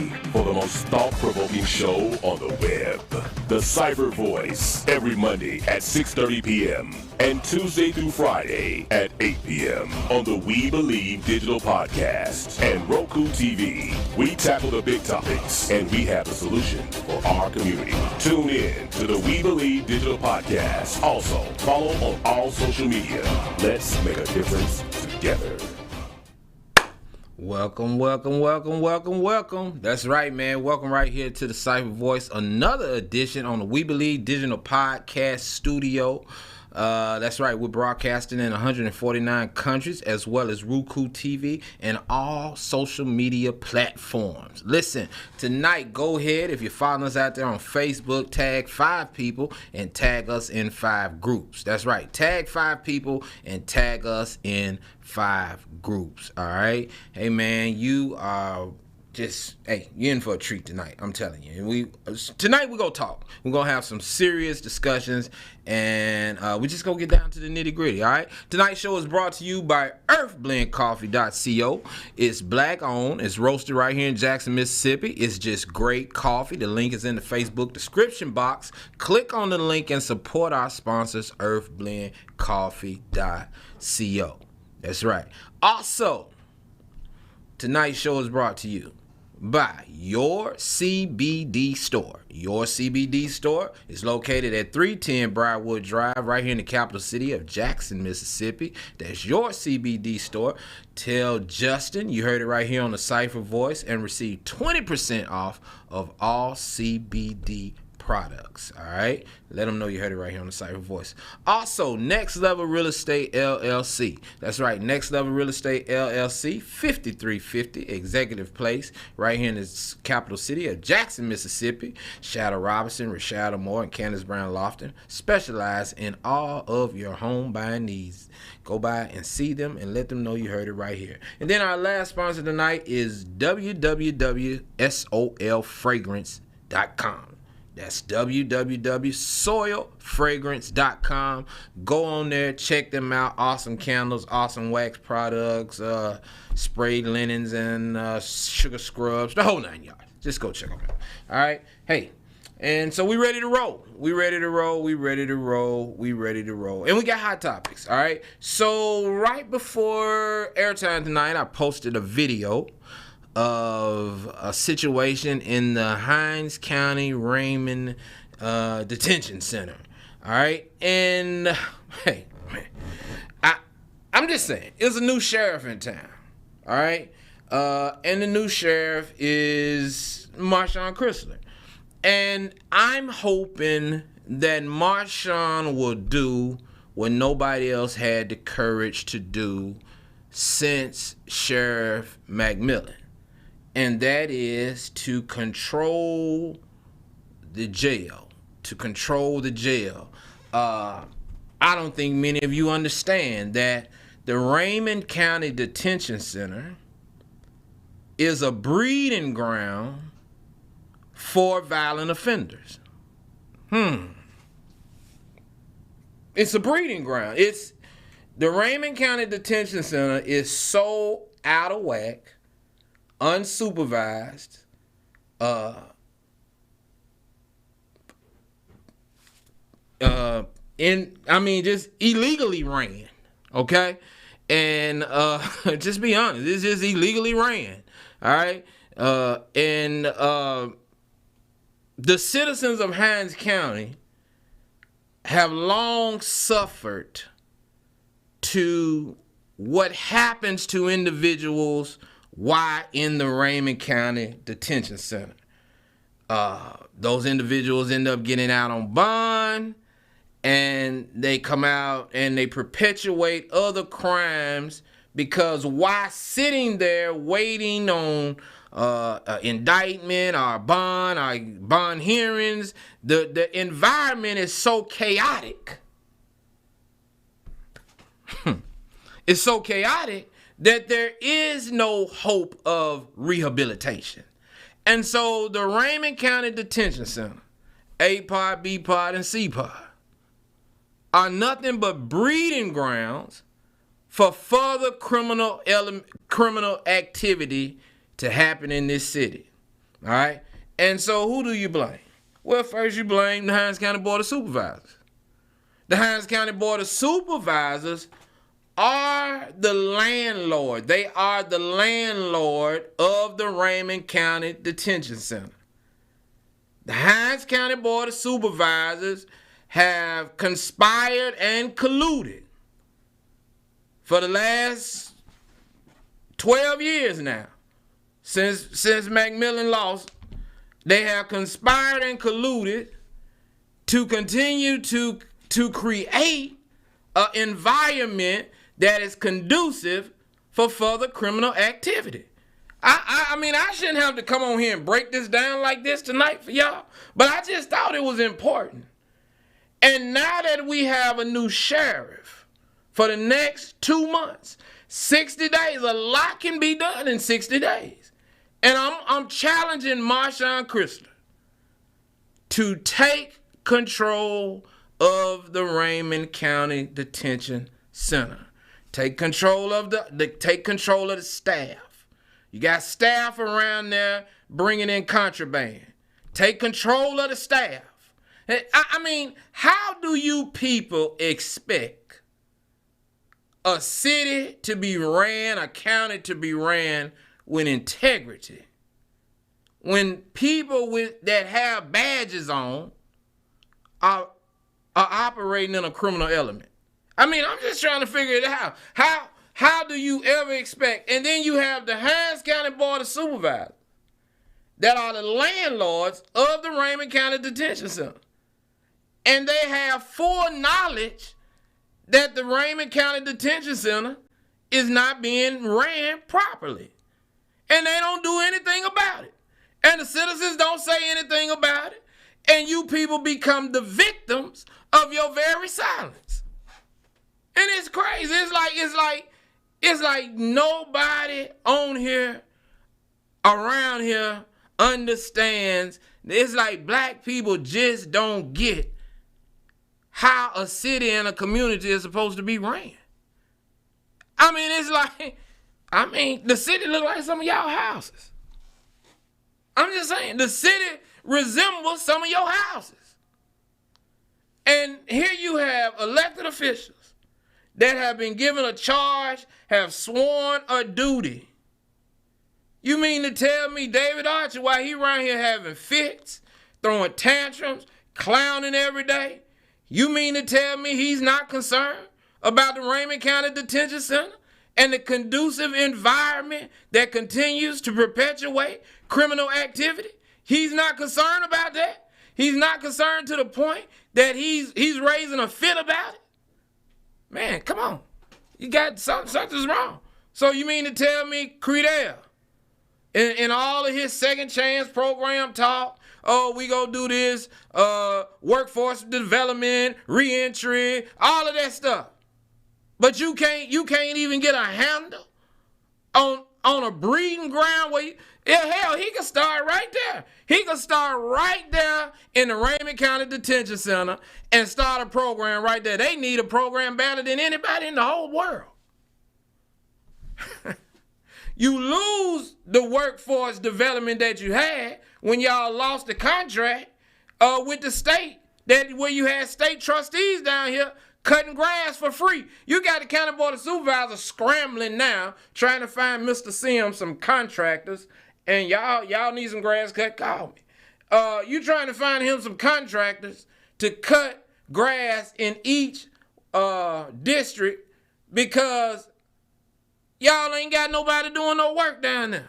ready for the most thought-provoking show on the web. The Cipher Voice, every Monday at 6:30 p.m. and Tuesday through Friday at 8 p.m. on the We Believe Digital Podcast and Roku TV. We tackle the big topics, and we have the solution for our community. Tune in to the We Believe Digital Podcast. Also, follow on all social media. Let's make a difference together. Welcome. That's right, man. Welcome right here to the Cipher Voice. Another edition on the We Believe Digital Podcast Studio. That's right. We're broadcasting in 149 countries as well as Roku TV and all social media platforms. Listen, tonight, go ahead. If you're following us out there on Facebook, tag 5 people and tag us in 5 groups. That's right. Tag 5 people and tag us in 5 groups. All right. Hey, man, you are you're in for a treat tonight. I'm telling you. Tonight we're going to talk. We're going to have some serious discussions, and we just going to get down to the nitty gritty, all right? Tonight's show is brought to you by earthblendcoffee.co. It's black owned. It's roasted right here in Jackson, Mississippi. It's just great coffee. The link is in the Facebook description box. Click on the link and support our sponsors, earthblendcoffee.co. That's right. Also, tonight's show is brought to you by Your CBD Store. Your CBD Store is located at 310 Briarwood Drive right here in the capital city of Jackson, Mississippi. That's Your CBD Store. Tell Justin you heard it right here on the Cipher Voice and receive 20% off of all CBD products. All right, let them know you heard it right here on the Cipher Voice. Also, Next Level Real Estate LLC. That's right, Next Level Real Estate LLC, 5350 Executive Place, right here in the capital city of Jackson, Mississippi. Shadow Robinson, Rashada Moore, and Candace Brown Lofton specialize in all of your home buying needs. Go by and see them and let them know you heard it right here. And then our last sponsor tonight is www.solfragrance.com. That's www.soilfragrance.com. Go on there, check them out. Awesome candles, awesome wax products, sprayed linens, and sugar scrubs, the whole 9 yards. Just go check them out. All right? Hey, and so we ready to roll. We ready to roll. And we got hot topics, all right? So right before airtime tonight, I posted a video of a situation in the Hinds County Raymond Detention Center. All right, and hey, I'm just saying, it's a new sheriff in town. All right, and the new sheriff is Marshawn Chrysler, and I'm hoping that Marshawn will do what nobody else had the courage to do since Sheriff McMillan. And that is to control the jail. I don't think many of you understand that the Raymond County Detention Center is a breeding ground for violent offenders. It's a breeding ground. The Raymond County Detention Center is so out of whack, unsupervised, just illegally ran, okay? And just be honest, it's just illegally ran, all right? And the citizens of Hinds County have long suffered to what happens to individuals while in the Raymond County Detention Center. Those individuals end up getting out on bond, and they come out and they perpetuate other crimes because while sitting there waiting on indictment or bond hearings, the environment is so chaotic. It's so chaotic that there is no hope of rehabilitation. And so the Raymond County Detention Center, A-Pod, B-Pod, and C-Pod, are nothing but breeding grounds for further criminal activity to happen in this city. All right? And so who do you blame? Well, first you blame the Hinds County Board of Supervisors. The Hinds County Board of Supervisors are the landlord. They are the landlord of the Raymond County Detention Center. The Hinds County Board of Supervisors have conspired and colluded for the last 12 years now. Since McMillan lost, they have conspired and colluded to continue to create an environment that is conducive for further criminal activity. I mean, I shouldn't have to come on here and break this down like this tonight for y'all, but I just thought it was important. And now that we have a new sheriff for the next 2 months, 60 days, a lot can be done in 60 days. And I'm challenging Marshawn Chrysler to take control of the Raymond County Detention Center. Take control of the staff. You got staff around there bringing in contraband. Take control of the staff. I mean, how do you people expect a city to be ran, a county to be ran with integrity when people that have badges on are operating in a criminal element? I mean, I'm just trying to figure it out. How do you ever expect? And then you have the Hinds County Board of Supervisors that are the landlords of the Raymond County Detention Center. And they have full knowledge that the Raymond County Detention Center is not being ran properly. And they don't do anything about it. And the citizens don't say anything about it. And you people become the victims of your very silence. And it's crazy. It's like nobody on here, around here, understands. It's like black people just don't get how a city and a community is supposed to be ran. I mean, the city look like some of y'all houses. I'm just saying, the city resembles some of your houses. And here you have elected officials that have been given a charge, have sworn a duty. You mean to tell me David Archer, while he around here having fits, throwing tantrums, clowning every day, you mean to tell me he's not concerned about the Raymond County Detention Center and the conducive environment that continues to perpetuate criminal activity? He's not concerned about that. He's not concerned to the point that he's raising a fit about it. Man, come on. You got something's wrong. So you mean to tell me Credell, in all of his second chance program talk, oh, we gonna do this, workforce development, reentry, all of that stuff. But you can't even get a handle on a breeding ground where hell, he can start right there. He can start right there in the Raymond County Detention Center and start a program right there. They need a program better than anybody in the whole world. You lose the workforce development that you had when y'all lost the contract with the state, where you had state trustees down here cutting grass for free. You got the County Board of Supervisors scrambling now, trying to find Mr. Sims some contractors, and y'all need some grass cut, call me. You trying to find him some contractors to cut grass in each district because y'all ain't got nobody doing no work down there.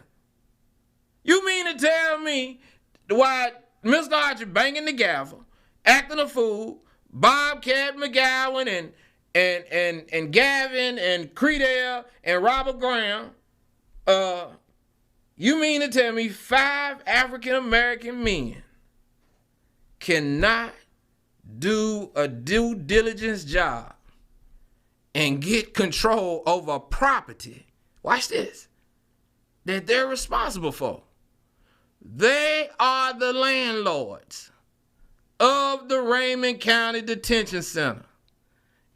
You mean to tell me why Mr. Archer banging the gavel, acting a fool, Bobcat McGowan and Gavin and Credell and Robert Graham, you mean to tell me 5 African-American men cannot do a due diligence job and get control over property, watch this, that they're responsible for? They are the landlords of the Raymond County Detention Center.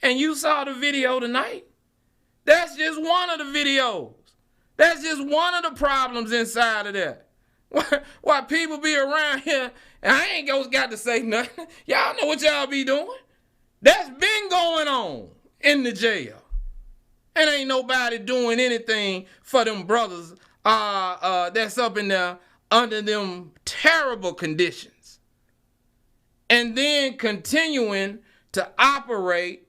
And you saw the video tonight. That's just one of the videos. That's just one of the problems inside of that. Why people be around here and I ain't got to say nothing. Y'all know what y'all be doing. That's been going on in the jail. And ain't nobody doing anything for them brothers that's up in there under them terrible conditions. And then continuing to operate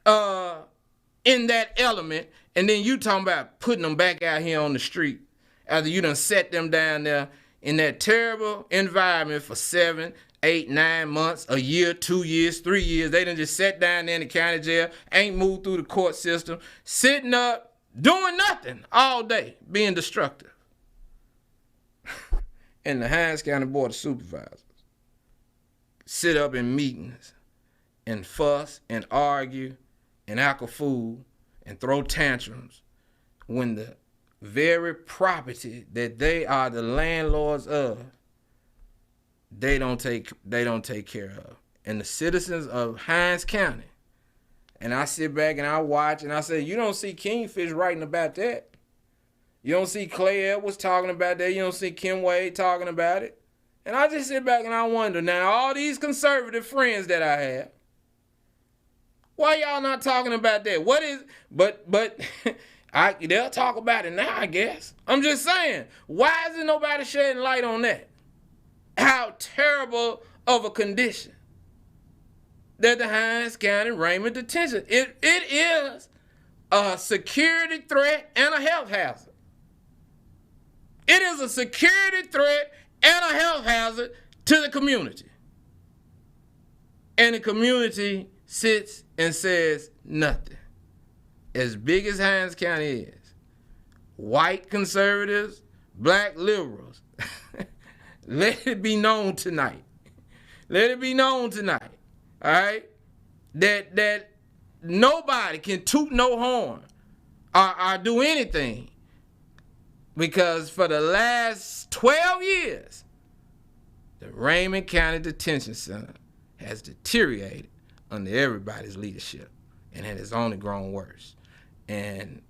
in that element, and then you talking about putting them back out here on the street after you done set them down there in that terrible environment for 7, 8, 9 months, a year, 2 years, 3 years. They done just sat down there in the county jail, ain't moved through the court system, sitting up, doing nothing all day, being destructive. And the Hinds County Board of Supervisors sit up in meetings and fuss and argue and act a fool and throw tantrums when the very property that they are the landlords of, they don't take care of. And the citizens of Hinds County, and I sit back and I watch and I say, you don't see Kingfish writing about that. You don't see Clay Edwards talking about that. You don't see Kim Wade talking about it. And I just sit back and I wonder, now all these conservative friends that I have, why y'all not talking about that? What is, but they'll talk about it now, I guess. I'm just saying, why isn't nobody shedding light on that? How terrible of a condition that the Hinds County Raymond detention. It is a security threat and a health hazard. It is a security threat and a health hazard to the community. And the community sits and says nothing. As big as Hinds County is, white conservatives, black liberals, let it be known tonight. Let it be known tonight, all right, that nobody can toot no horn or do anything, because for the last 12 years, the Raymond County Detention Center has deteriorated under everybody's leadership, and it has only grown worse. And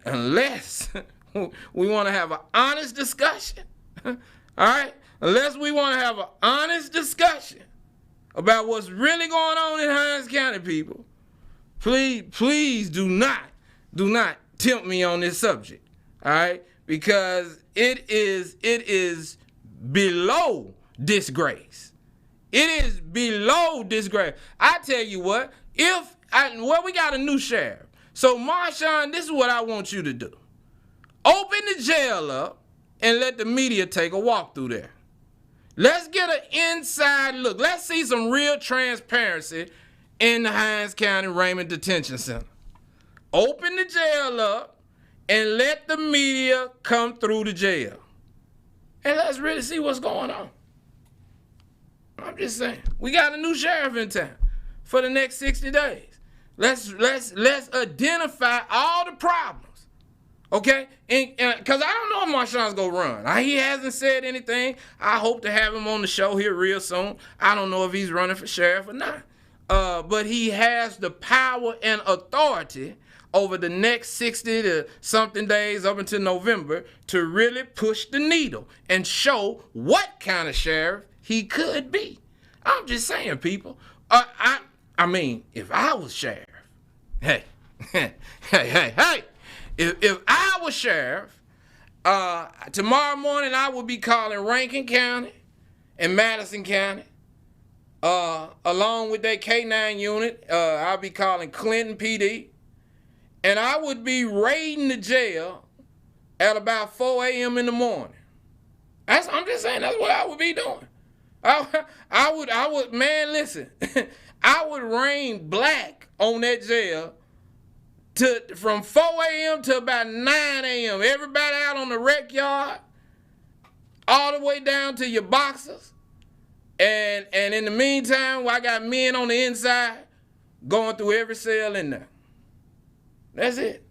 unless we want to have an honest discussion, all right, unless we want to have an honest discussion about what's really going on in Hinds County, people, please do not tempt me on this subject, all right, because it is below disgrace. It is below disgrace. I tell you what, we got a new sheriff. So, Marshawn, this is what I want you to do. Open the jail up and let the media take a walk through there. Let's get an inside look. Let's see some real transparency in the Hinds County Raymond Detention Center. Open the jail up and let the media come through the jail. And let's really see what's going on. I'm just saying, we got a new sheriff in town for the next 60 days. Let's identify all the problems, okay? Because I don't know if Marshawn's going to run. He hasn't said anything. I hope to have him on the show here real soon. I don't know if he's running for sheriff or not. But he has the power and authority over the next 60 to something days up until November to really push the needle and show what kind of sheriff he could be. I'm just saying, people. I mean, if I was sheriff, hey, if I was sheriff, tomorrow morning I would be calling Rankin County and Madison County, along with their K-9 unit. I'll be calling Clinton PD, and I would be raiding the jail at about 4 a.m. in the morning. I'm just saying, that's what I would be doing. I would, man, listen, I would rain black on that jail from 4 a.m. to about 9 a.m. Everybody out on the rec yard, all the way down to your boxers. And in the meantime, I got men on the inside going through every cell in there. That's it.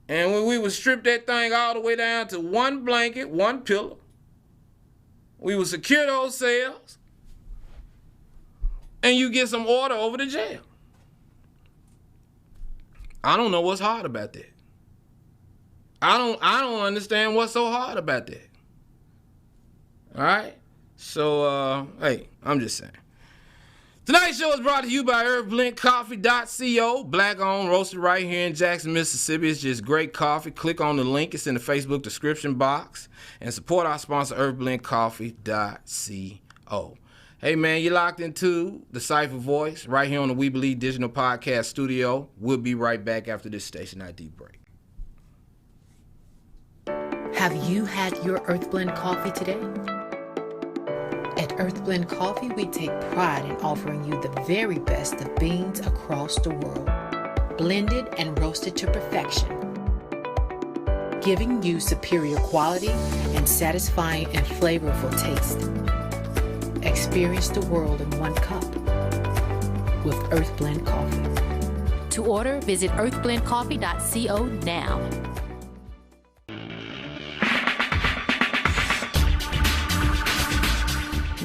And when we would strip that thing all the way down to one blanket, one pillow, we would secure those cells, and you get some order over the jail. I don't know what's hard about that. I don't understand what's so hard about that. All right? So, hey, I'm just saying. Tonight's show is brought to you by HerbBlendCoffee.co. Black-owned, roasted right here in Jackson, Mississippi. It's just great coffee. Click on the link. It's in the Facebook description box. And support our sponsor, HerbBlendCoffee.co. Hey, man, you're locked into the Cipher Voice right here on the We Believe Digital Podcast Studio. We'll be right back after this station ID break. Have you had your Earth Blend coffee today? At Earth Blend Coffee, we take pride in offering you the very best of beans across the world, blended and roasted to perfection, giving you superior quality and satisfying and flavorful taste. Experience the world in one cup with Earth Blend Coffee. To order, visit earthblendcoffee.co now.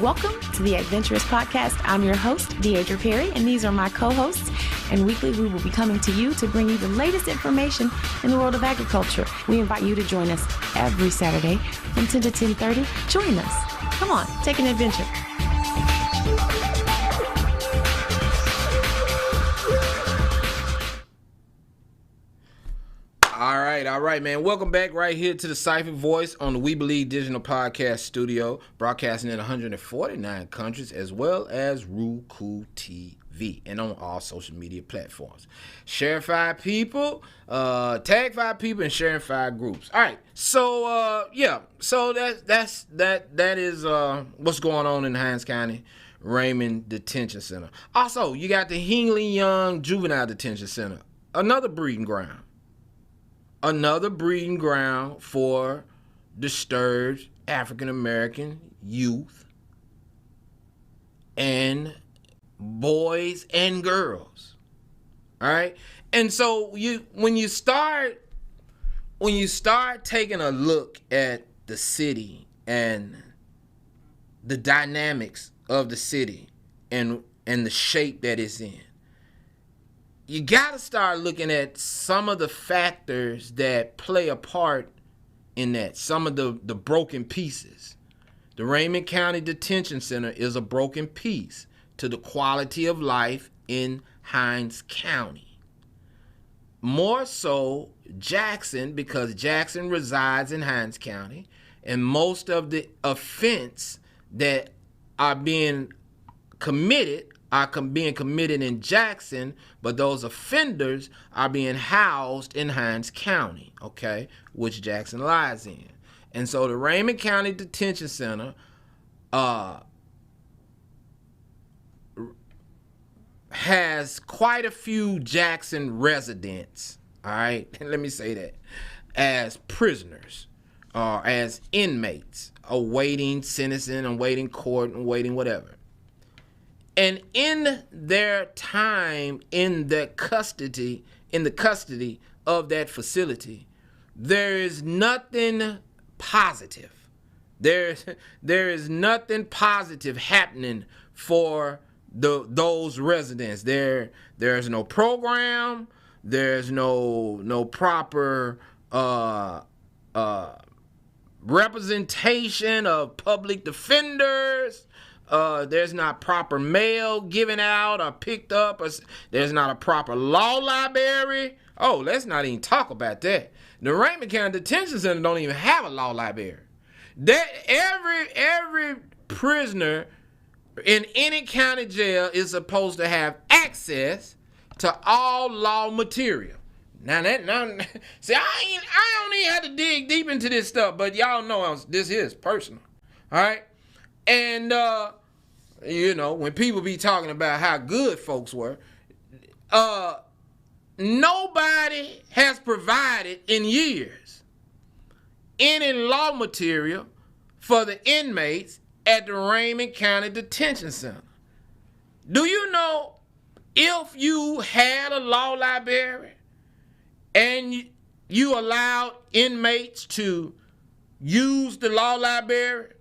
Welcome to the Adventurous Podcast. I'm your host, Deidre Perry, and these are my co-hosts. And weekly, we will be coming to you to bring you the latest information in the world of agriculture. We invite you to join us every Saturday from 10 to 10:30. Join us. Come on, take an adventure. All right, man. Welcome back right here to the Cipher Voice on the We Believe Digital Podcast Studio, broadcasting in 149 countries, as well as Roku TV, and on all social media platforms. Share 5 people, tag 5 people, and share in 5 groups. All right, so so that is what's going on in Hinds County Raymond Detention Center. Also, you got the Hingley Young Juvenile Detention Center, another breeding ground. Another breeding ground for disturbed African-American youth and boys and girls. All right? And so when you start taking a look at the city and the dynamics of the city and the shape that it's in, you got to start looking at some of the factors that play a part in that, some of the broken pieces. The Raymond County Detention Center is a broken piece to the quality of life in Hinds County. More so Jackson, because Jackson resides in Hinds County, and most of the offense that are being committed in Jackson, but those offenders are being housed in Hinds County, okay, which Jackson lies in. And so the Raymond County Detention Center has quite a few Jackson residents, all right, let me say that, as prisoners or as inmates awaiting sentencing, awaiting court, awaiting whatever. And in their time in the custody of that facility, there is nothing positive. There is nothing positive happening for those residents. There's no program. There's no proper representation of public defenders. There's not proper mail given out or picked up. Or there's not a proper law library. Oh, let's not even talk about that. The Raymond County Detention Center don't even have a law library. That every prisoner in any county jail is supposed to have access to all law material. Now see, I don't even have to dig deep into this stuff, but y'all know this is personal. All right. And, when people be talking about how good folks were, nobody has provided in years any law material for the inmates at the Raymond County Detention Center. Do you know if you had a law library and you allowed inmates to use the law library,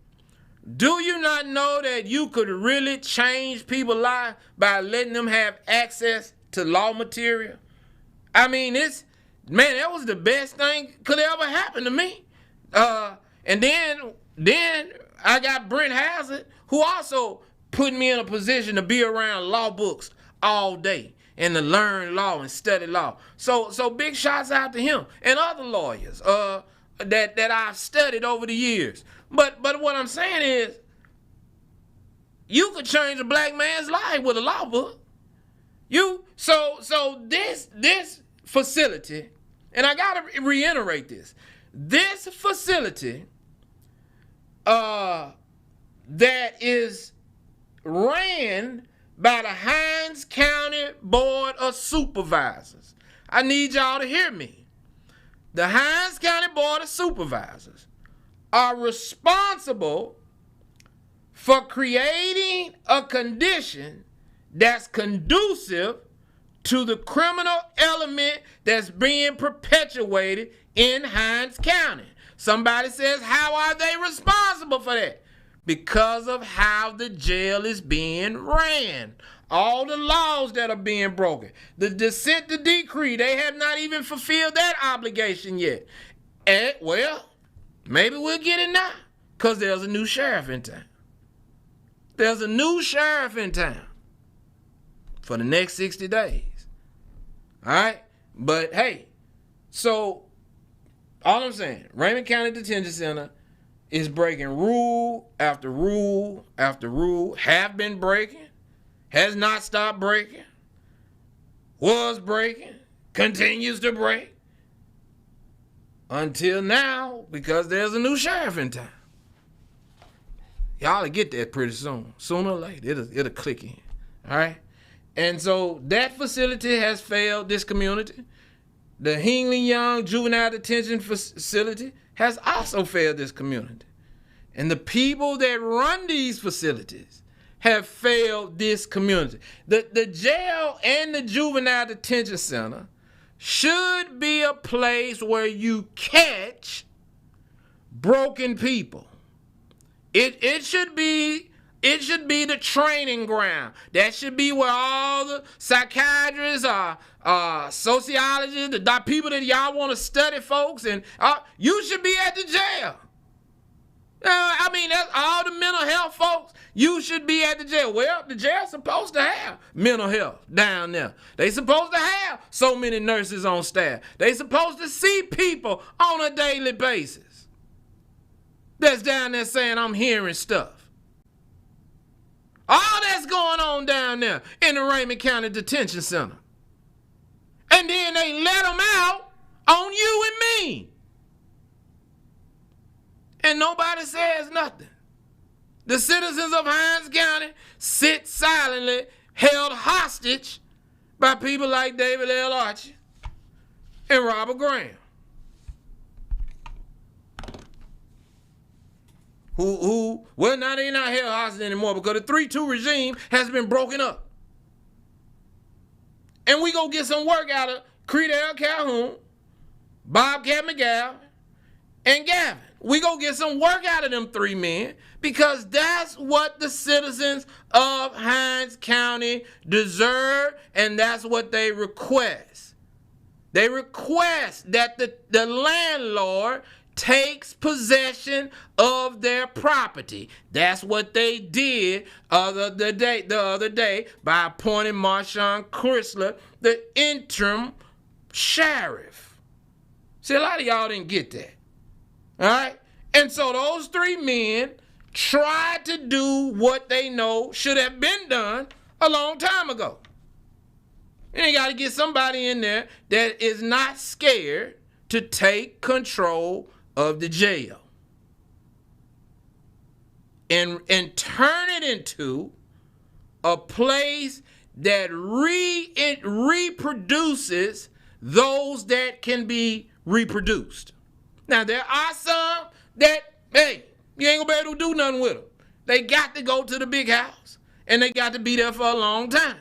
do you not know that you could really change people's lives by letting them have access to law material? I mean, that was the best thing could ever happen to me. And then I got Brent Hazard, who also put me in a position to be around law books all day and to learn law and study law. So big shots out to him and other lawyers that I've studied over the years. But what I'm saying is, you could change a black man's life with a law book. So this facility, and I gotta reiterate this. This facility that is ran by the Hinds County Board of Supervisors. I need y'all to hear me. The Hinds County Board of Supervisors are responsible for creating a condition that's conducive to the criminal element that's being perpetuated in Hinds County. Somebody says, how are they responsible for that? Because of how the jail is being ran. All the laws that are being broken. The dissent to decree, they have not even fulfilled that obligation yet. And, well, maybe we'll get it now, because there's a new sheriff in town. There's a new sheriff in town for the next 60 days. All right? But, hey, so all I'm saying, Raymond County Detention Center is breaking rule after rule after rule, have been breaking, has not stopped breaking, was breaking, continues to break, until now, because there's a new sheriff in town. Y'all will get that pretty soon. Sooner or later, it'll click in. All right? And so that facility has failed this community. The Hingley Young Juvenile Detention Facility has also failed this community. And the people that run these facilities have failed this community. The jail and the Juvenile Detention Center should be a place where you catch broken people. It should be the training ground. That should be where all the psychiatrists, sociologists, the people that y'all want to study, folks, and you should be at the jail. I mean, that's all the mental health folks. You should be at the jail. Well, the jail's supposed to have mental health down there. They supposed to have so many nurses on staff. They supposed to see people on a daily basis that's down there saying, I'm hearing stuff. All that's going on down there in the Raymond County Detention Center. And then they let them out on you and me. And nobody says nothing. The citizens of Hinds County sit silently, held hostage by people like David L. Archie and Robert Graham. Well, now they're not held hostage anymore because the 3-2 regime has been broken up. And we go get some work out of Credell Calhoun, Bobcat McGowan, and Gavin. We go get some work out of them 3 men because that's what the citizens of Hinds County deserve, and that's what they request. They request that the landlord takes possession of their property. That's what they did the other day by appointing Marshawn Chrysler the interim sheriff. See, a lot of y'all didn't get that. All right? And so those 3 men tried to do what they know should have been done a long time ago. And you got to get somebody in there that is not scared to take control of the jail and turn it into a place that reproduces those that can be reproduced. Now, there are some that, hey, you ain't gonna be able to do nothing with them. They got to go to the big house, and they got to be there for a long time.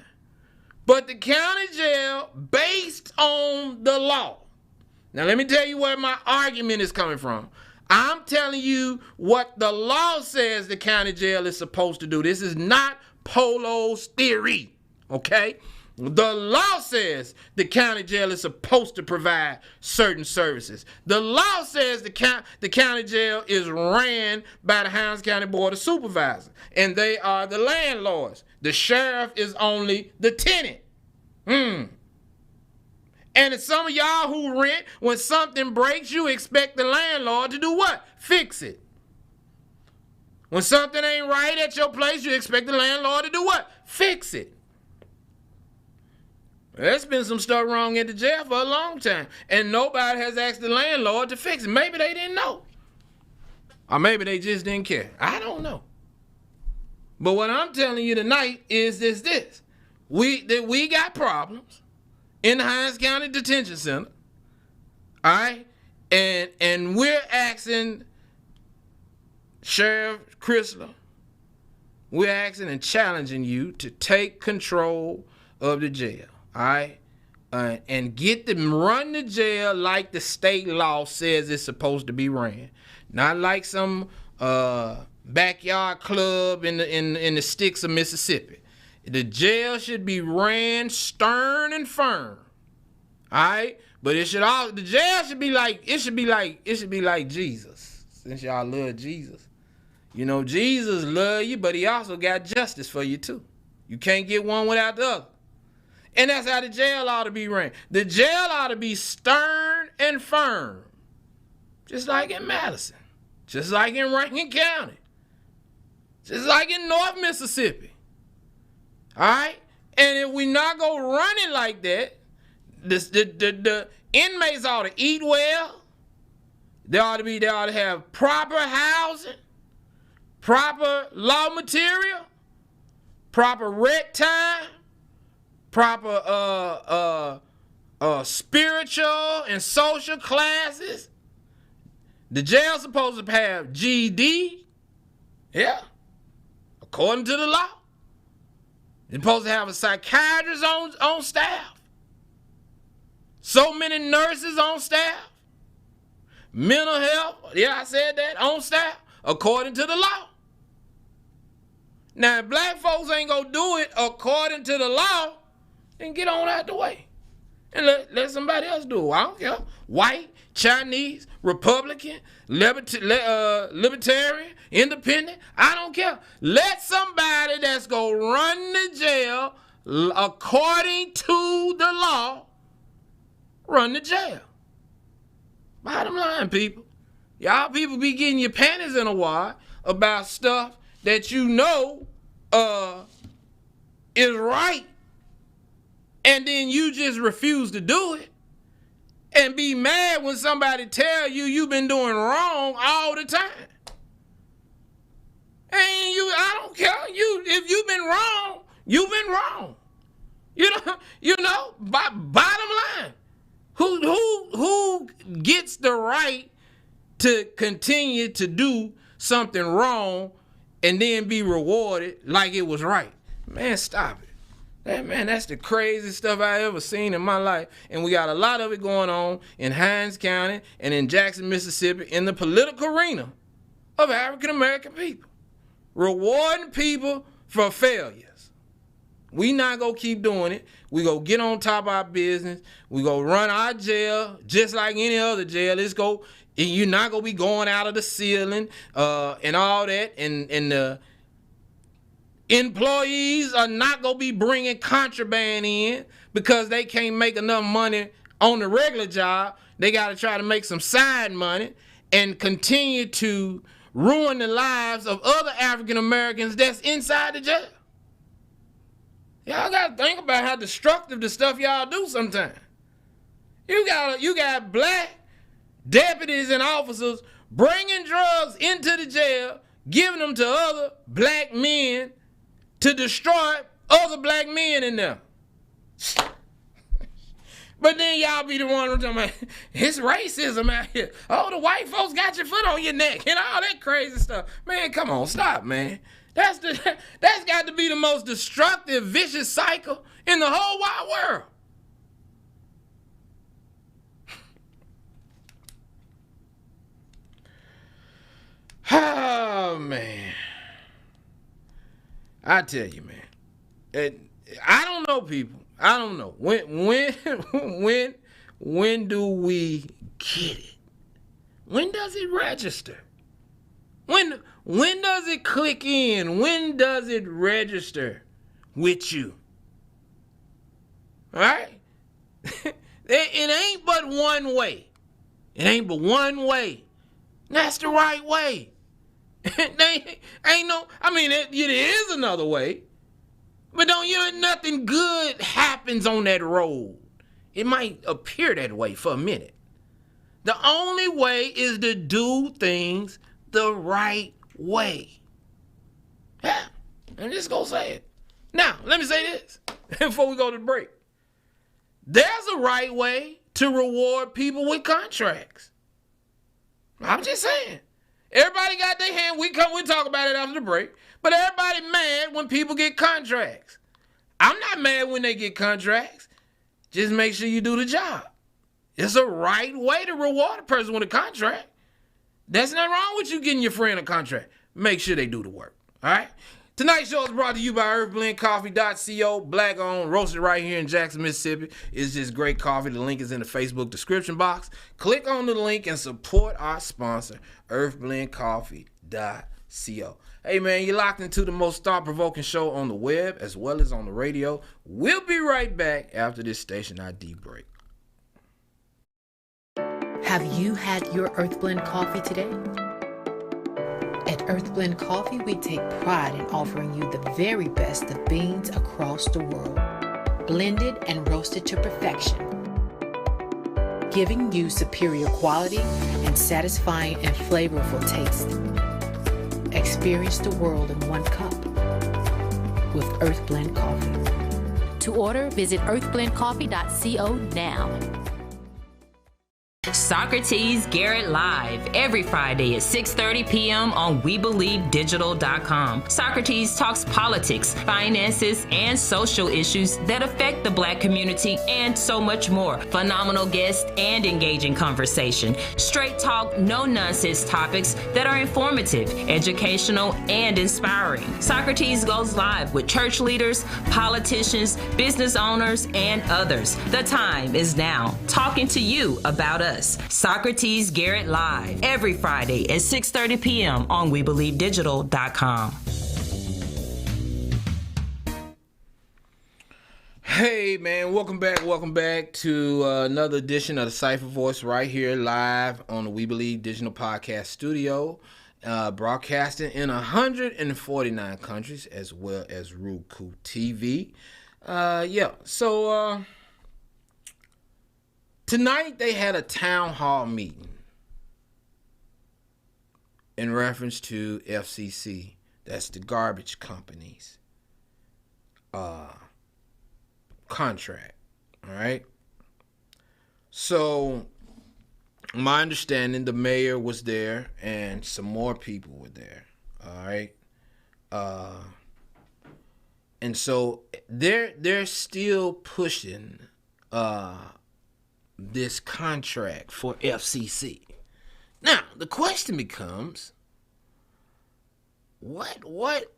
But the county jail, based on the law, now let me tell you where my argument is coming from. I'm telling you what the law says the county jail is supposed to do. This is not Polo's theory, okay? The law says the county jail is supposed to provide certain services. The law says the county jail is ran by the Hines County Board of Supervisors, and they are the landlords. The sheriff is only the tenant. And some of y'all who rent, when something breaks, you expect the landlord to do what? Fix it. When something ain't right at your place, you expect the landlord to do what? Fix it. There's been some stuff wrong at the jail for a long time, and nobody has asked the landlord to fix it. Maybe they didn't know. Or maybe they just didn't care. I don't know. But what I'm telling you tonight is this. We got problems in the Hines County Detention Center. All right? And we're asking Sheriff Chrysler, we're asking and challenging you to take control of the jail. All right, and get them run the jail like the state law says it's supposed to be ran, not like some backyard club in the sticks of Mississippi. The jail should be ran stern and firm. All right, but the jail should be like Jesus. Since y'all love Jesus, you know Jesus love you, but he also got justice for you too. You can't get one without the other. And that's how the jail ought to be ran. The jail ought to be stern and firm. Just like in Madison. Just like in Rankin County. Just like in North Mississippi. All right? And if we not go running like that, the inmates ought to eat well. They ought to have proper housing, proper law material, proper rec time, proper spiritual and social classes. The jail's supposed to have GED, yeah, according to the law. They're supposed to have a psychiatrist on staff. So many nurses on staff. Mental health, yeah, I said that, on staff, according to the law. Now, if black folks ain't gonna do it according to the law, then get on out the way and let somebody else do it. I don't care. White, Chinese, Republican, libertarian, independent, I don't care. Let somebody that's gonna run the jail according to the law run the jail. Bottom line, people. Y'all people be getting your panties in a wad about stuff that you know is right. And then you just refuse to do it and be mad when somebody tell you you've been doing wrong all the time. And I don't care. If you've been wrong, you've been wrong. Bottom line, who gets the right to continue to do something wrong and then be rewarded like it was right? Man, stop it. That's the craziest stuff I ever seen in my life. And we got a lot of it going on in Hines County and in Jackson, Mississippi, in the political arena of African-American people. Rewarding people for failures. We not going to keep doing it. We go get on top of our business. We go run our jail just like any other jail. You're not going to be going out of the ceiling and all that. And the employees are not going to be bringing contraband in because they can't make enough money on the regular job. They got to try to make some side money and continue to ruin the lives of other African Americans that's inside the jail. Y'all got to think about how destructive the stuff y'all do sometimes. You got black deputies and officers bringing drugs into the jail, giving them to other black men to destroy other black men in there. But then y'all be the one talking about, it's racism out here. Oh, the white folks got your foot on your neck and all that crazy stuff. Man, come on, stop, man. That's got to be the most destructive, vicious cycle in the whole wide world. Oh, man. I tell you, man. I don't know, people. I don't know. When do we get it? When does it register? When does it click in? When does it register with you? All right? It ain't but one way. It ain't but one way. That's the right way. Ain't no, I mean, it is another way. But nothing good happens on that road. It might appear that way for a minute. The only way is to do things the right way. Yeah, I'm just gonna say it. Now, let me say this before we go to the break. There's a right way to reward people with contracts. I'm just saying. Everybody got their hand. We'll talk about it after the break. But everybody mad when people get contracts. I'm not mad when they get contracts. Just make sure you do the job. It's a right way to reward a person with a contract. There's nothing wrong with you getting your friend a contract. Make sure they do the work. All right? Tonight's show is brought to you by earthblendcoffee.co. Black owned, roasted right here in Jackson, Mississippi. It's just great coffee. The link is in the Facebook description box. Click on the link and support our sponsor, earthblendcoffee.co. Hey, man, you're locked into the most thought-provoking show on the web as well as on the radio. We'll be right back after this station ID break. Have you had your Earthblend coffee today? At Earthblend Coffee, we take pride in offering you the very best of beans across the world, blended and roasted to perfection, giving you superior quality and satisfying and flavorful taste. Experience the world in one cup with Earthblend Coffee. To order, visit earthblendcoffee.co now. Socrates Garrett Live every Friday at 6:30 p.m. on WeBelieveDigital.com. Socrates talks politics, finances, and social issues that affect the Black community and so much more. Phenomenal guests and engaging conversation. Straight talk, no nonsense topics that are informative, educational, and inspiring. Socrates goes live with church leaders, politicians, business owners, and others. The time is now. Talking to you about us. Socrates Garrett Live every Friday at 6:30 p.m. on WeBelieveDigital.com. Hey, man, welcome back to another edition of the Cipher Voice right here live on the We Believe Digital Podcast Studio, broadcasting in 149 countries as well as Roku TV. Tonight they had a town hall meeting in reference to FCC. That's the garbage company's contract. All right. So my understanding, the mayor was there and some more people were there. All right. And so they're still pushing this contract for FCC. Now, the question becomes, what?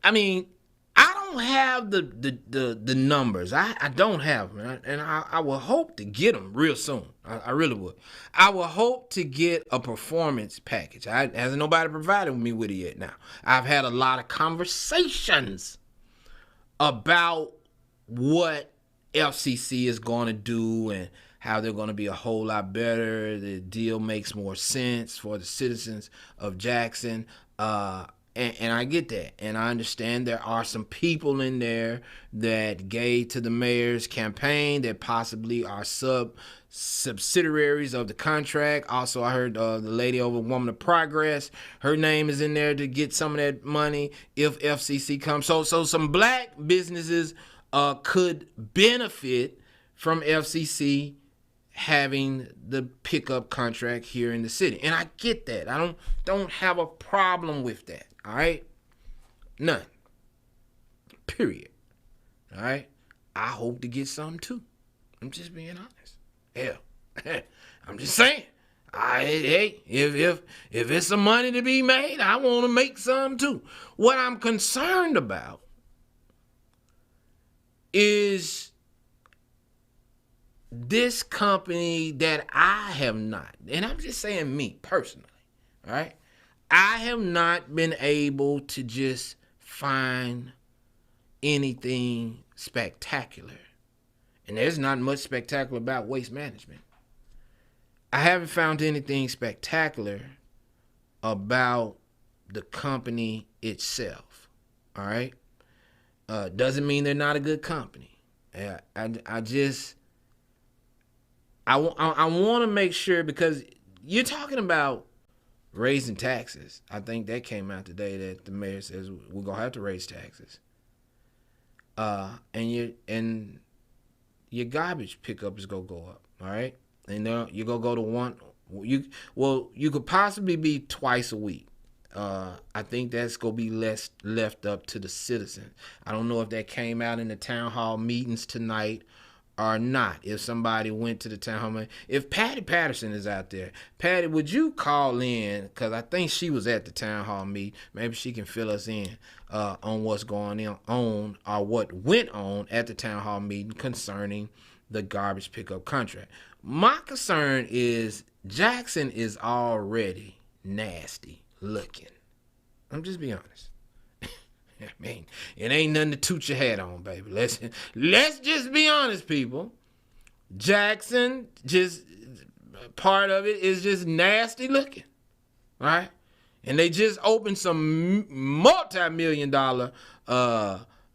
I mean, I don't have the numbers. I don't have them, and I will hope to get them real soon. I really would. I will hope to get a performance package. Hasn't nobody provided me with it yet. Now, I've had a lot of conversations about what FCC is going to do and how they're going to be a whole lot better. The deal makes more sense for the citizens of Jackson. And I get that. And I understand there are some people in there that gave to the mayor's campaign that possibly are subsidiaries of the contract. Also, I heard the lady over Woman of Progress, her name is in there to get some of that money if FCC comes. So some black businesses could benefit from FCC having the pickup contract here in the city. And I get that. I don't have a problem with that. All right? None. Period. All right? I hope to get some too. I'm just being honest. Hell, I'm just saying. If it's some money to be made, I want to make some too. What I'm concerned about is this company that I have not, and I'm just saying me personally, all right? I have not been able to just find anything spectacular. And there's not much spectacular about waste management. I haven't found anything spectacular about the company itself. All right? Doesn't mean they're not a good company. I want to make sure, because you're talking about raising taxes. I think that came out today that the mayor says we're gonna have to raise taxes. And your garbage pickup is gonna go up. All right, and you're gonna go to one. You could possibly be twice a week. I think that's gonna be less left up to the citizens. I don't know if that came out in the town hall meetings tonight or not. If somebody went to the town hall meeting, if Patty Patterson is out there, Patty, would you call in? Because I think she was at the town hall meeting. Maybe she can fill us in on what's going on or what went on at the town hall meeting concerning the garbage pickup contract. My concern is Jackson is already nasty looking. I'm just being honest. I mean, it ain't nothing to toot your hat on, baby. Let's just be honest, people. Jackson, just part of it is just nasty looking, right? And they just opened some multi-million-dollar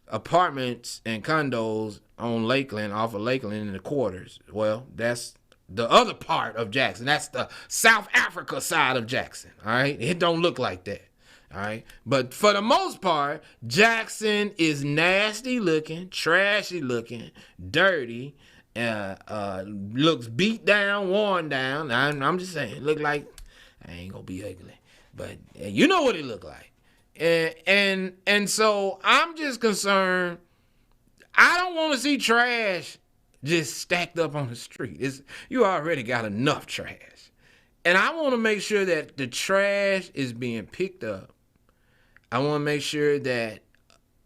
apartments and condos on Lakeland, off of Lakeland in the quarters. Well, that's the other part of Jackson. That's the South Africa side of Jackson, all right? It don't look like that. All right, but for the most part, Jackson is nasty looking, trashy looking, dirty, looks beat down, worn down. I'm just saying, look like, I ain't gonna be ugly, but you know what it look like. And so I'm just concerned. I don't want to see trash just stacked up on the street. You already got enough trash, and I want to make sure that the trash is being picked up. I want to make sure that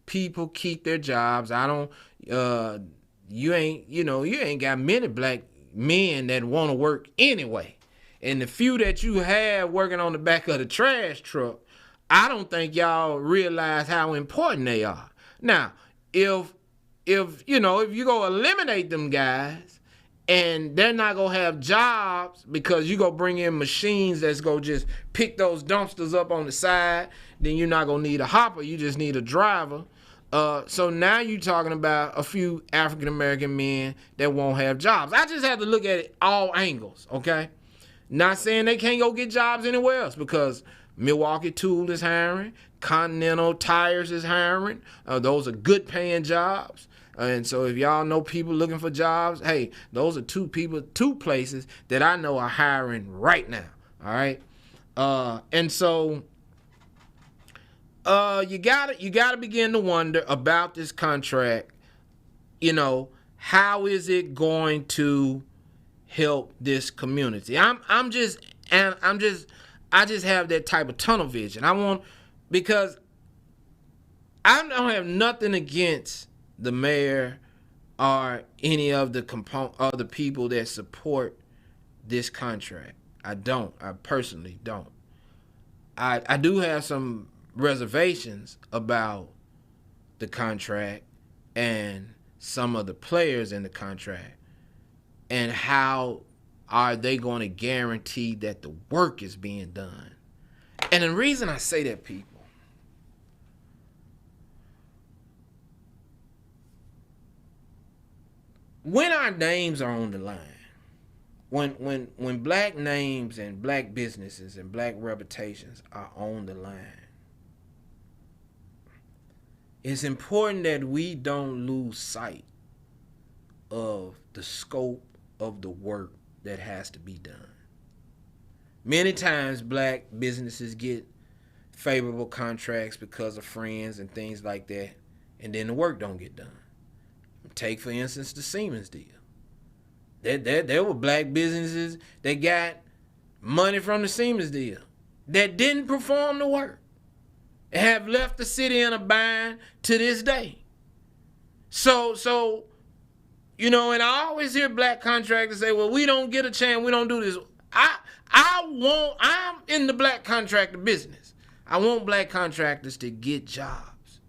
people keep their jobs. You ain't got many black men that want to work anyway. And the few that you have working on the back of the trash truck, I don't think y'all realize how important they are. Now, if you go eliminate them guys and they're not going to have jobs because you go bring in machines that's going to just pick those dumpsters up on the side, then you're not going to need a hopper. You just need a driver. So now you're talking about a few African-American men that won't have jobs. I just have to look at it all angles, okay? Not saying they can't go get jobs anywhere else, because Milwaukee Tool is hiring. Continental Tires is hiring. Those are good paying jobs. And so if y'all know people looking for jobs, hey, those are two places that I know are hiring right now. All right. And so you gotta begin to wonder about this contract. How is it going to help this community? I just have that type of tunnel vision. Because I don't have nothing against the mayor or any of the people that support this contract. I personally don't. I do have some reservations about the contract and some of the players in the contract, and how are they going to guarantee that the work is being done. And the reason I say that, people, when our names are on the line, when black names and black businesses and black reputations are on the line, it's important that we don't lose sight of the scope of the work that has to be done. Many times black businesses get favorable contracts because of friends and things like that, and then the work don't get done. Take, for instance, the Siemens deal. There were black businesses that got money from the Siemens deal that didn't perform the work, have left the city in a bind to this day. So, you know, and I always hear black contractors say, well, we don't get a chance, we don't do this. I'm in the black contractor business. I want black contractors to get jobs.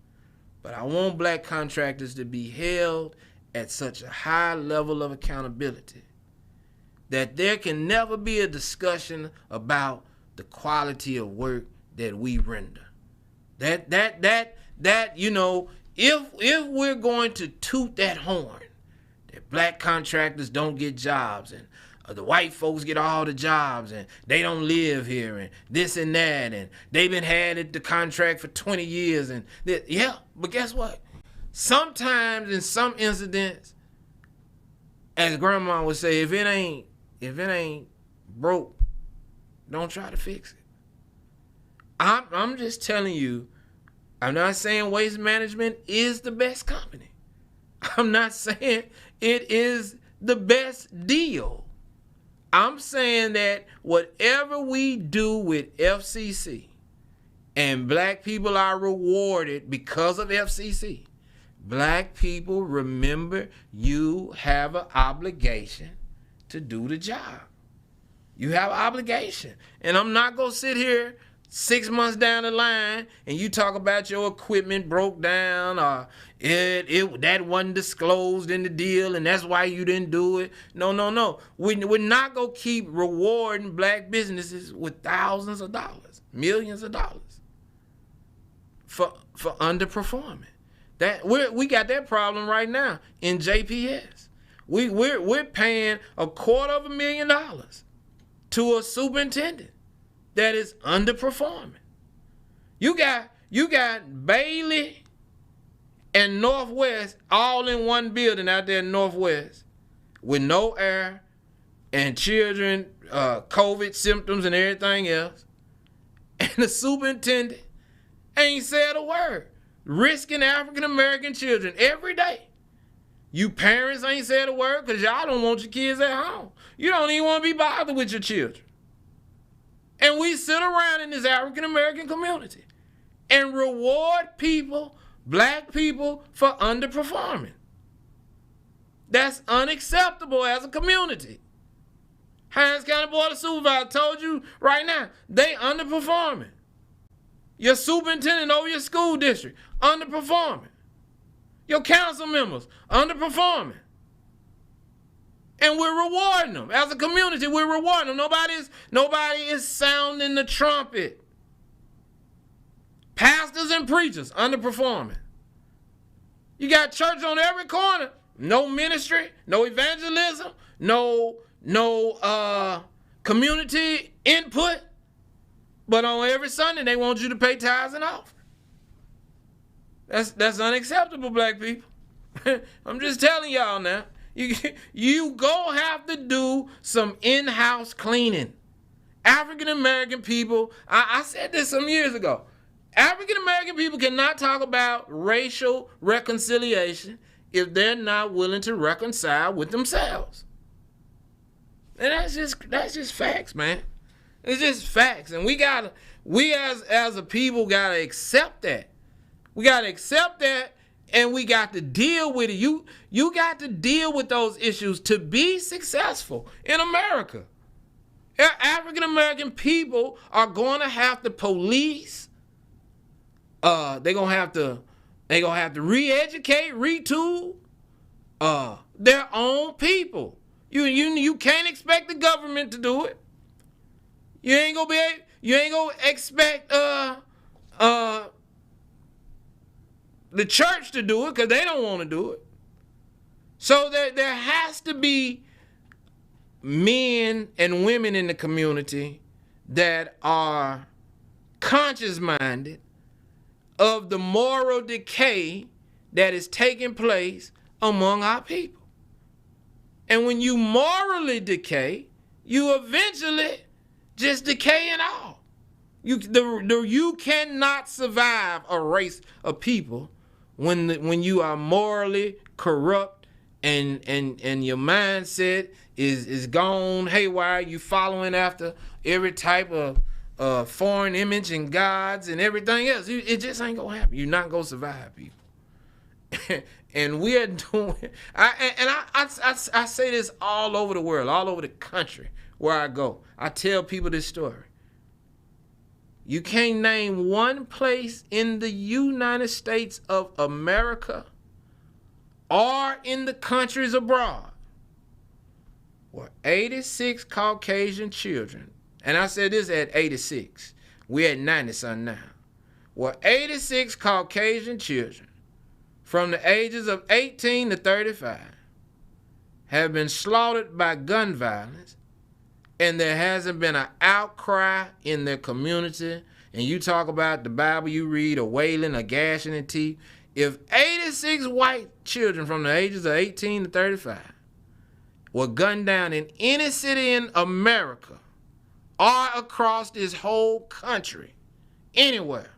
But I want black contractors to be held at such a high level of accountability that there can never be a discussion about the quality of work that we render. That you know, if we're going to toot that horn that black contractors don't get jobs and the white folks get all the jobs and they don't live here and this and that and they've been had the contract for 20 years and yeah, but guess what? Sometimes in some incidents, as grandma would say, if it ain't broke, don't try to fix it. I'm just telling you, I'm not saying Waste Management is the best company. I'm not saying it is the best deal. I'm saying that whatever we do with FCC and black people are rewarded because of FCC, black people, remember, you have an obligation to do the job. You have an obligation. And I'm not going to sit here 6 months down the line and you talk about your equipment broke down or that wasn't disclosed in the deal and that's why you didn't do it. No. We're not going to keep rewarding black businesses with thousands of dollars, millions of dollars for underperforming. That we got that problem right now in JPS. We're paying $250,000 to a superintendent that is underperforming. You got Bailey and Northwest all in one building out there in Northwest with no air and children, COVID symptoms and everything else. And the superintendent ain't said a word, risking African-American children every day. You parents ain't said a word because y'all don't want your kids at home. You don't even want to be bothered with your children. And we sit around in this African-American community and reward people, black people, for underperforming. That's unacceptable as a community. Hines County Board of Supervisors told you right now, they underperforming. Your superintendent over your school district, underperforming. Your council members, underperforming. And we're rewarding them. As a community, we're rewarding them. Nobody is sounding the trumpet. Pastors and preachers, underperforming. You got church on every corner. No ministry, no evangelism, no community input. But on every Sunday, they want you to pay tithes and offering. That's unacceptable, black people. I'm just telling y'all now. You go have to do some in-house cleaning. African-American people, I said this some years ago. African-American people cannot talk about racial reconciliation if they're not willing to reconcile with themselves. And that's just facts, man. It's just facts. And we as a people gotta accept that. We gotta accept that, and we got to deal with it. You got to deal with those issues to be successful in America. African American people are going to have to police. They're gonna have to re-educate, retool their own people. You can't expect the government to do it. You ain't gonna expect the church to do it because they don't want to do it. So there has to be men and women in the community that are conscious-minded of the moral decay that is taking place among our people. And when you morally decay, you eventually just decay in all. You cannot survive a race of people when you are morally corrupt and your mindset is gone haywire. You following after every type of foreign image and gods and everything else. It just ain't gonna happen. You're not gonna survive, people. And we are doing. I say this all over the world, all over the country where I go. I tell people this story. You can't name one place in the United States of America or in the countries abroad where 86 Caucasian children, and I said this at 86, we're at 90-something now, where 86 Caucasian children from the ages of 18 to 35 have been slaughtered by gun violence, and there hasn't been an outcry in their community. And you talk about the Bible you read, or wailing, or gashing in teeth. If 86 white children from the ages of 18 to 35 were gunned down in any city in America or across this whole country, anywhere,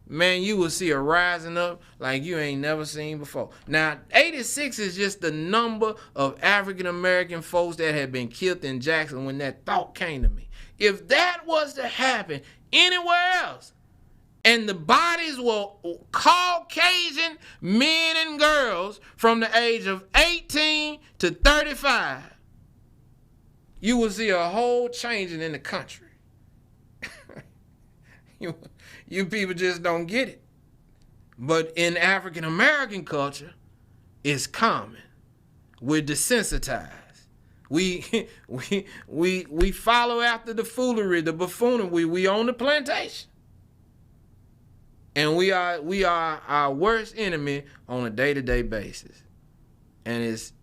man, you will see a rising up like you ain't never seen before. Now, 86 is just the number of African-American folks that had been killed in Jackson when that thought came to me. If that was to happen anywhere else, and the bodies were Caucasian men and girls from the age of 18 to 35, you will see a whole changing in the country. You people just don't get it. But in African American culture, it's common. We're desensitized. We follow after the foolery, the buffoonery. We own the plantation. And we are our worst enemy on a day-to-day basis. And it's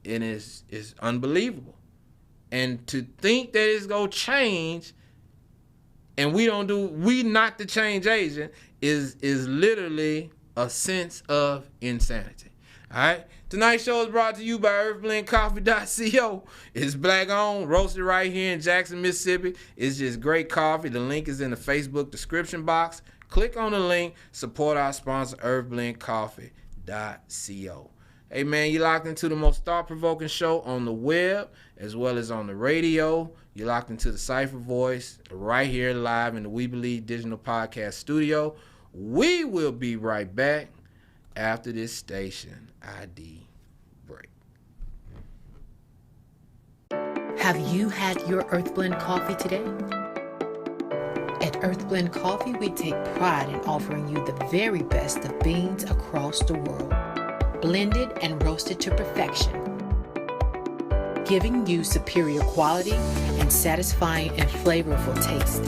unbelievable. And to think that it's gonna change, and we not the change agent, is literally a sense of insanity. All right. Tonight's show is brought to you by earthblendcoffee.co. It's black owned, roasted right here in Jackson, Mississippi. It's just great coffee. The link is in the Facebook description box. Click on the link. Support our sponsor, earthblendcoffee.co. Hey, man, you locked into the most thought-provoking show on the web as well as on the radio. You're locked into the Cipher Voice right here live in the We Believe Digital Podcast studio. We will be right back after this station ID break. Have you had your Earthblend coffee today? At Earthblend Coffee, we take pride in offering you the very best of beans across the world, blended and roasted to perfection, giving you superior quality and satisfying and flavorful taste.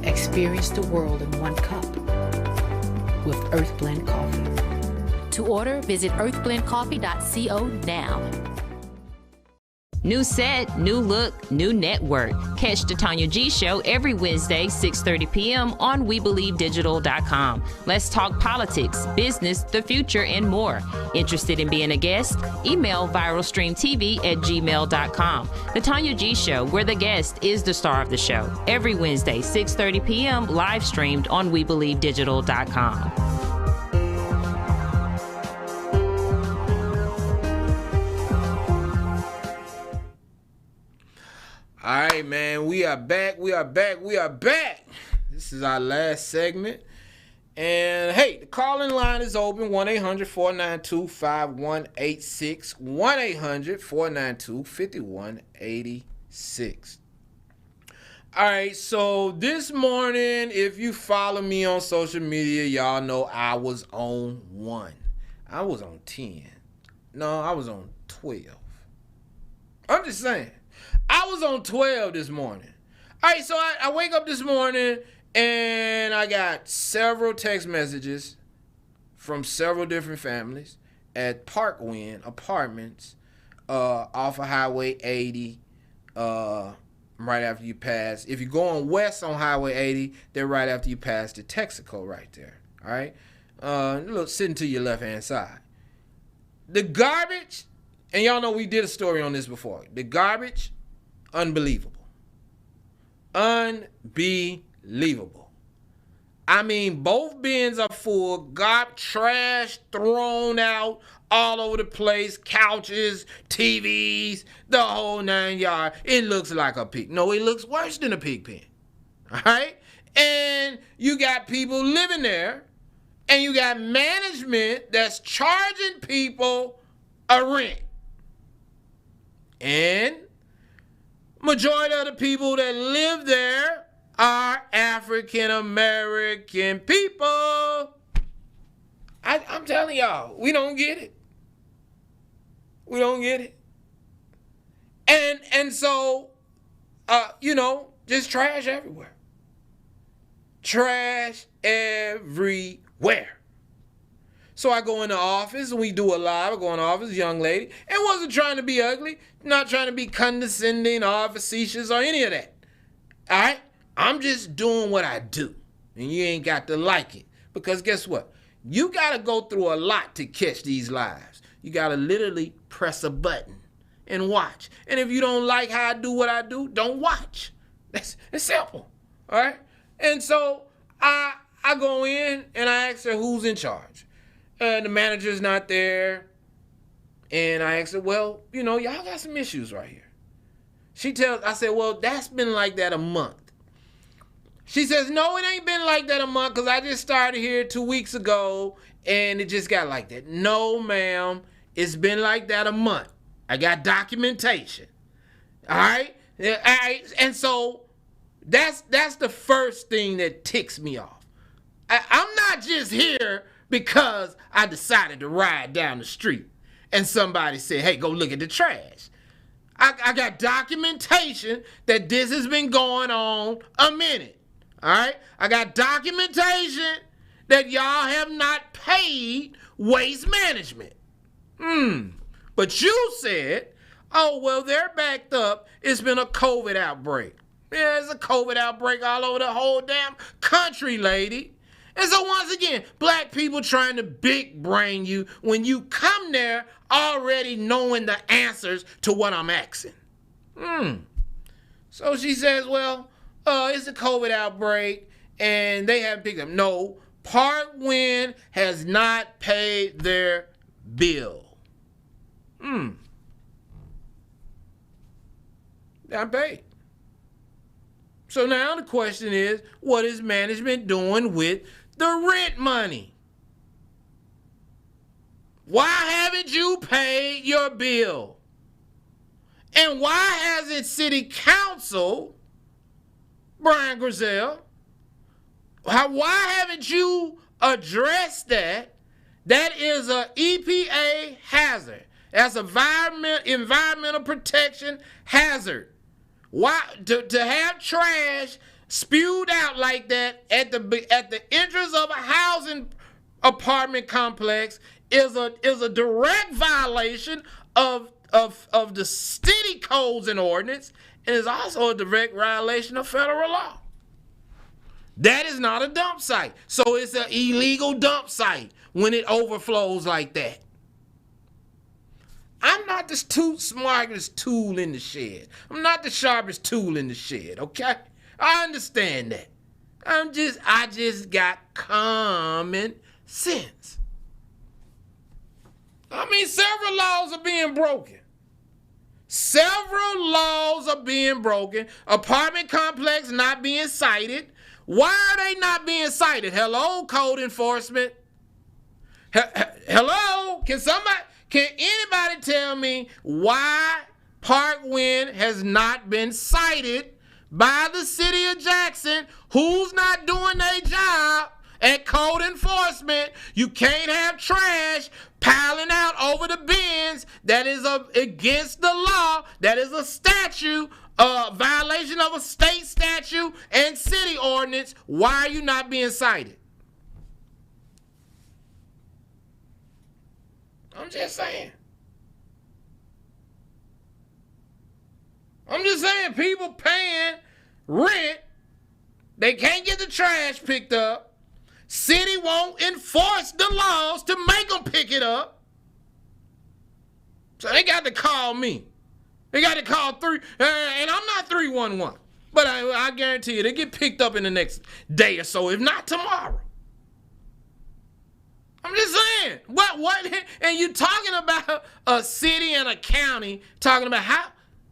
Experience the world in one cup with Earthblend Coffee. To order, visit earthblendcoffee.co now. New set, new look, new network. Catch the Tanya G Show every Wednesday, 6:30 p.m. on WeBelieveDigital.com. Let's talk politics, business, the future, and more. Interested in being a guest? Email viralstreamtv@gmail.com. The Tanya G Show, where the guest is the star of the show. Every Wednesday, 6:30 p.m. live streamed on WeBelieveDigital.com. All right, man, we are back. This is our last segment. And, hey, the call-in line is open, 1-800-492-5186, 1-800-492-5186. All right, so this morning, if you follow me on social media, y'all know I was on 1. I was on 10. No, I was on 12. I'm just saying. I was on 12 this morning. All right, so I wake up this morning and I got several text messages from several different families at Parkwind Apartments off of Highway 80 right after you pass. If you're going west on Highway 80, they're right after you pass the Texaco right there. All right? Look, sitting to your left-hand side. The garbage, and y'all know we did a story on this before. The garbage, unbelievable. Unbelievable. I mean, both bins are full, trash thrown out all over the place, couches, TVs, the whole 9 yards. It looks like a pig. No, it looks worse than a pig pen. All right? And you got people living there, and you got management that's charging people a rent. And majority of the people that live there are African American people. I'm telling y'all, we don't get it. We don't get it. And so, just trash everywhere. Trash everywhere. So I go in the office and we do a live. I go in the office, young lady, and wasn't trying to be ugly, not trying to be condescending or facetious or any of that. All right? I'm just doing what I do. And you ain't got to like it. Because guess what? You got to go through a lot to catch these lives. You got to literally press a button and watch. And if you don't like how I do what I do, don't watch. It's simple. All right? And so I go in and I ask her who's in charge. The manager's not there. And I asked her, well, y'all got some issues right here. I said, well, that's been like that a month. She says, no, it ain't been like that a month because I just started here 2 weeks ago and it just got like that. No, ma'am, it's been like that a month. I got documentation. All right? And so that's the first thing that ticks me off. I'm not just here because I decided to ride down the street and somebody said, hey, go look at the trash. I got documentation that this has been going on a minute. All right? I got documentation that y'all have not paid waste management. But you said, oh, well, they're backed up. It's been a COVID outbreak. Yeah, it's a COVID outbreak all over the whole damn country, lady. And so once again, black people trying to big brain you when you come there already knowing the answers to what I'm asking. So she says, well, it's a COVID outbreak and they haven't picked up. No, Parkwind has not paid their bill. Not paid. So now the question is, what is management doing with the rent money? Why haven't you paid your bill? And why hasn't City Council, Brian Grizzell, why haven't you addressed that? That is an EPA hazard. That's an environmental protection hazard. Why to have trash spewed out like that at the entrance of a housing apartment complex is a direct violation of the city codes and ordinance, and is also a direct violation of federal law. That is not a dump site. So it's an illegal dump site when it overflows like that. I'm not the smartest tool in the shed. I'm not the sharpest tool in the shed, okay? I understand that. I just got common sense. I mean, several laws are being broken. Several laws are being broken. Apartment complex not being cited. Why are they not being cited? Hello, code enforcement. Hello? Can anybody tell me why Parkwind has not been cited by the city of Jackson? Who's not doing their job at code enforcement? You can't have trash piling out over the bins. That is against the law. That is a statute, a violation of a state statute and city ordinance. Why are you not being cited? I'm just saying. People paying rent. They can't get the trash picked up. City won't enforce the laws to make them pick it up. So they got to call me. They got to call and I'm not 311. But I guarantee you, they get picked up in the next day or so, if not tomorrow. I'm just saying. What? And you talking about a city and a county talking about how?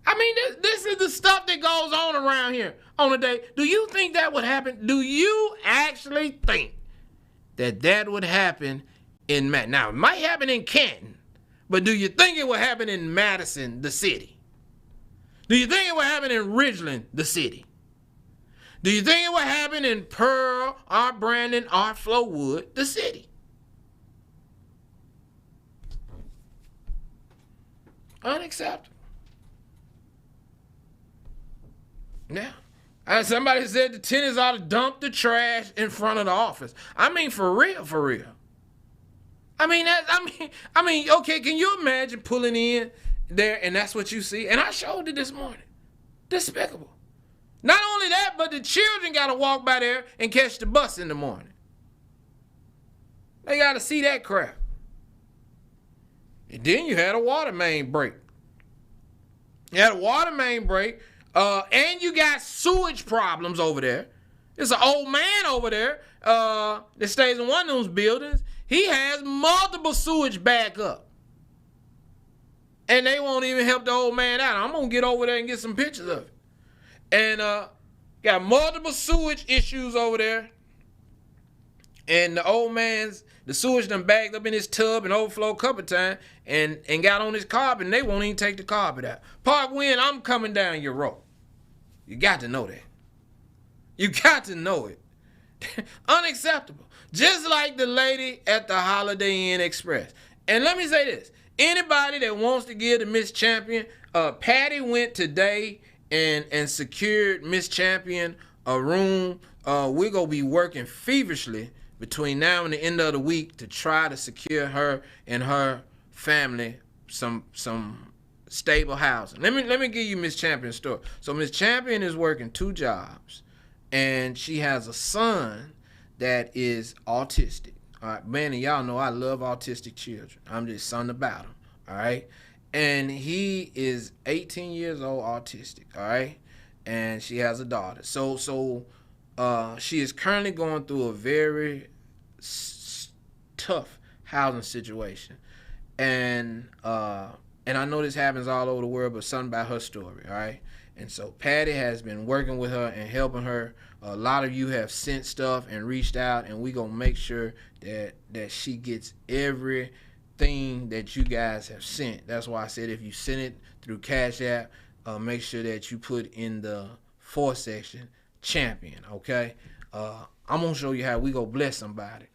I mean, this is the stuff that goes on around here on a day. Do you think that would happen? Do you actually think that would happen in Madison? Now, it might happen in Canton, but do you think it would happen in Madison, the city? Do you think it would happen in Ridgeland, the city? Do you think it would happen in Pearl, or Brandon, or Flowood, the city? Unacceptable. Now, somebody said the tenants ought to dump the trash in front of the office. I mean, for real, for real. I mean, okay, can you imagine pulling in there and that's what you see? And I showed it this morning. Despicable. Not only that, but the children got to walk by there and catch the bus in the morning. They got to see that crap. And then you had a water main break. You had a water main break, and you got sewage problems over there. There's an old man over there that stays in one of those buildings. He has multiple sewage back up. And they won't even help the old man out. I'm going to get over there and get some pictures of it. And got multiple sewage issues over there. And the sewage done bagged up in his tub and overflowed a couple times and got on his carpet, and they won't even take the carpet out. Park Wind, I'm coming down your road. You got to know that. You got to know it. Unacceptable. Just like the lady at the Holiday Inn Express. And let me say this. Anybody that wants to give to Miss Champion, Patty went today and secured Miss Champion a room. We're going to be working feverishly between now and the end of the week to try to secure her and her family some stable housing. Let me give you Miss Champion's story. So Miss Champion is working 2 jobs, and she has a son that is autistic. All right, man, and y'all know I love autistic children. I'm just something about them. All right, and he is 18 years old, autistic. All right, and she has a daughter. So she is currently going through a very tough housing situation, and I know this happens all over the world, but something about her story, all right? And so Patty has been working with her and helping her. A lot of you have sent stuff and reached out, and we're going to make sure that she gets everything that you guys have sent. That's why I said if you send it through Cash App, make sure that you put in the for section Champion, okay? I'm going to show you how we go bless somebody.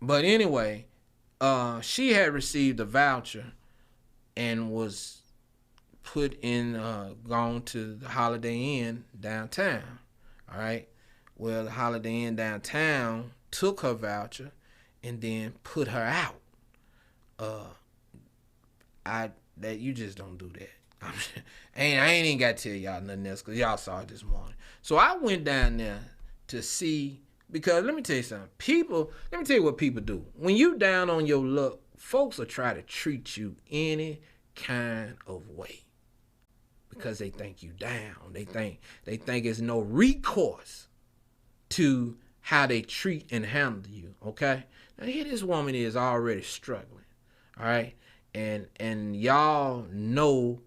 But anyway, she had received a voucher and was gone to the Holiday Inn downtown. All right. Well, the Holiday Inn downtown took her voucher and then put her out. That you just don't do that. I ain't even got to tell y'all nothing else because y'all saw it this morning. So I went down there to see, because let me tell you something. Let me tell you what people do. When you down on your luck, folks will try to treat you any kind of way because they think you down. They think it's no recourse to how they treat and handle you, okay? Now here this woman is already struggling, all right? And y'all know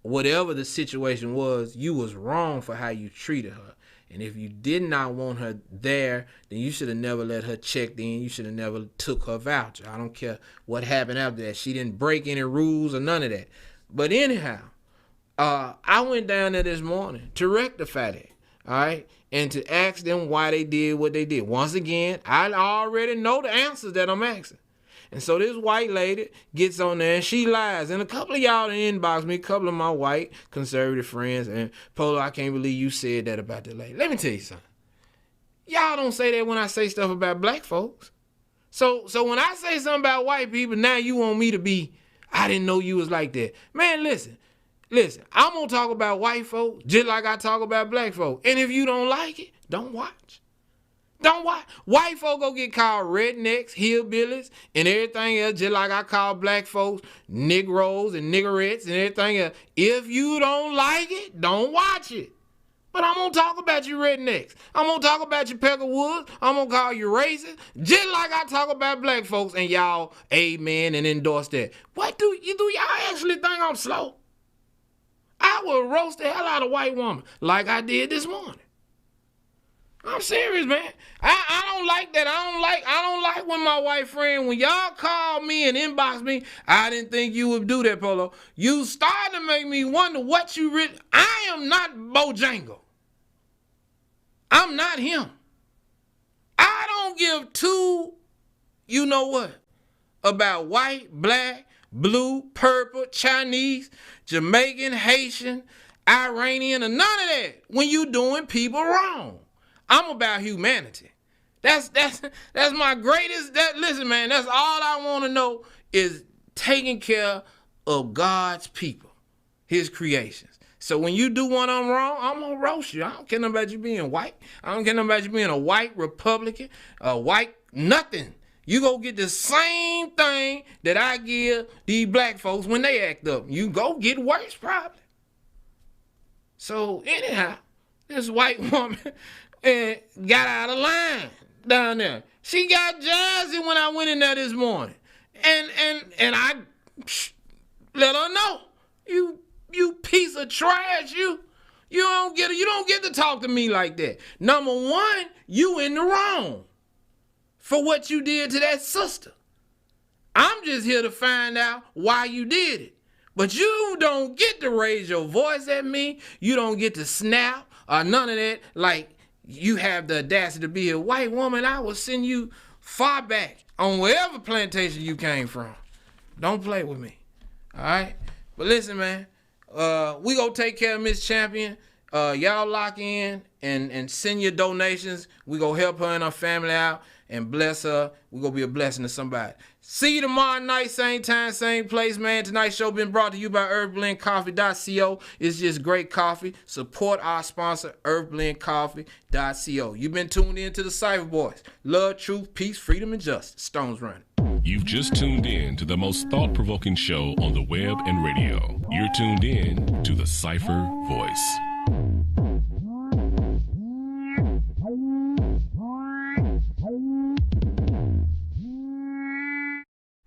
whatever the situation was, you was wrong for how you treated her. And if you did not want her there, then you should have never let her check in. You should have never took her voucher. I don't care what happened after that. She didn't break any rules or none of that. But anyhow, I went down there this morning to rectify that, all right, and to ask them why they did what they did. Once again, I already know the answers that I'm asking. And so this white lady gets on there and she lies. And a couple of y'all inbox me, a couple of my white conservative friends, and Polo, I can't believe you said that about the lady. Let me tell you something. Y'all don't say that when I say stuff about black folks. So when I say something about white people, now you want me to be, I didn't know you was like that. Man, listen, I'm going to talk about white folks just like I talk about black folks. And if you don't like it, don't watch. Don't watch. White folk go get called rednecks, hillbillies, and everything else, just like I call black folks Negroes and niggerettes and everything else. If you don't like it, don't watch it. But I'm going to talk about you rednecks. I'm going to talk about you Peckerwoods. I'm going to call you racist, just like I talk about black folks, and y'all amen and endorse that. What do y'all actually think I'm slow? I will roast the hell out of a white woman like I did this morning. I'm serious, man. I don't like that. I don't like when my white friend, when y'all call me and inbox me, I didn't think you would do that, Polo. You starting to make me wonder what you really. I am not Bojangle. I'm not him. I don't give two, you know what, about white, black, blue, purple, Chinese, Jamaican, Haitian, Iranian, or none of that when you doing people wrong. I'm about humanity. That's my greatest. Listen, man, that's all I want to know is taking care of God's people, his creations. So when you do one I'm wrong, I'm going to roast you. I don't care nothing about you being white. I don't care nothing about you being a white Republican, a white nothing. You go get the same thing that I give these black folks when they act up. You go get worse probably. So anyhow, this white woman got out of line down there. She got jazzy when I went in there this morning. And I let her know, you piece of trash, you don't get to talk to me like that. Number one, you in the wrong for what you did to that sister. I'm just here to find out why you did it. But you don't get to raise your voice at me. You don't get to snap or none of that. Like, you have the audacity to be a white woman. I will send you far back on wherever plantation you came from. Don't play with me. All right? But listen, man, we gonna take care of Miss Champion. Y'all lock in and send your donations. We gonna help her and her family out and bless her. We gonna be a blessing to somebody. See you tomorrow night, same time, same place, man. Tonight's show been brought to you by earthblendcoffee.co. It's just great coffee. Support our sponsor, earthblendcoffee.co. You've been tuned in to the Cipher Boys. Love, truth, peace, freedom, and justice. Stones running. You've just tuned in to the most thought-provoking show on the web and radio. You're tuned in to the Cipher Voice.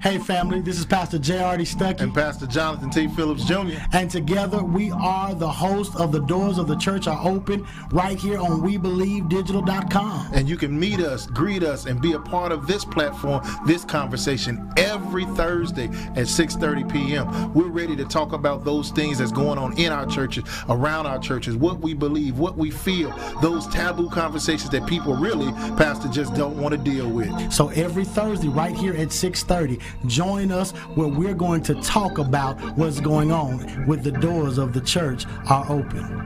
Hey family, this is Pastor J.R.D. Stuckey and Pastor Jonathan T. Phillips Jr. And together we are the hosts of The Doors of the Church Are Open right here on WeBelieveDigital.com. And you can meet us, greet us, and be a part of this platform, this conversation every Thursday at 6:30 p.m. We're ready to talk about those things that's going on in our churches, around our churches, what we believe, what we feel, those taboo conversations that people really, Pastor, just don't want to deal with. So every Thursday right here at 6:30, join us where we're going to talk about what's going on with The Doors of the Church Are Open.